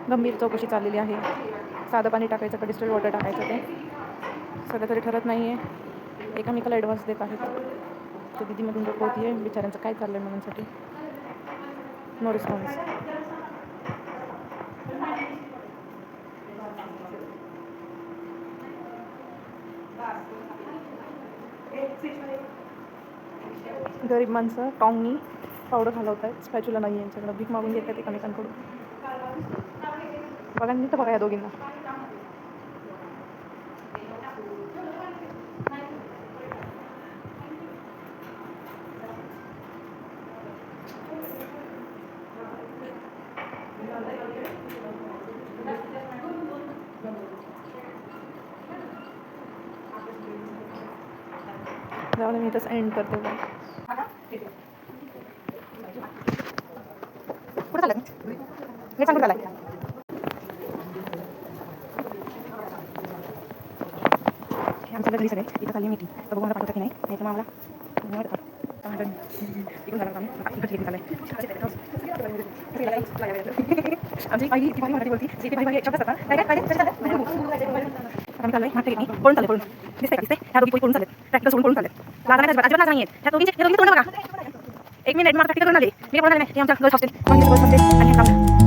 गंभीर चौकशी चाललेली आहे. साधं पाणी टाकायचं का डिस्टिल्ड वॉटर टाकायचं ते सध्या तरी ठरत नाही आहे. एकामेकाला ॲडव्हान्स देत आहेत. तर दिदीमधून होती आहे बिचाऱ्यांचं काय चाललं आहे म्हणण्यासाठी. No response. गरीब माणसं टॉंगनी पावडर घालवत आहेत. स्पॅच्युला नाही आहे यांच्याकडं. भीक मागून घेत आहेत एकमेकांकडून. बघा नाही तर बघा या दोघींना. त्यामुळे मी तसं एंड करते. कुठं चाललं मी सांगून झालं आमच्या घरी सगळे इथं चालली मीटिंग. तर बघू मला पाठवतं की नाही तर मग आम्हाला इकडून झालं आम्ही इकडे घेऊन चाललंय. आमची बाई ती बाई मराठी बोलती जी ती बाई एक शब्द असतात काय काय आम्ही चाललोय मागच्या गेटनी पळून चालले पळून दिसते का दिसते ह्या दोघी पळून चालत ट्रॅक्टर सोडून पळून चालत लाजा नाही अजिबात नाही आहेत ह्या दोघींचे तोंड बघा. 1 मिनिट मारता तिकडून आले मी पळून आले नाही आमच्या गर्ल्स हॉस्टेल आणि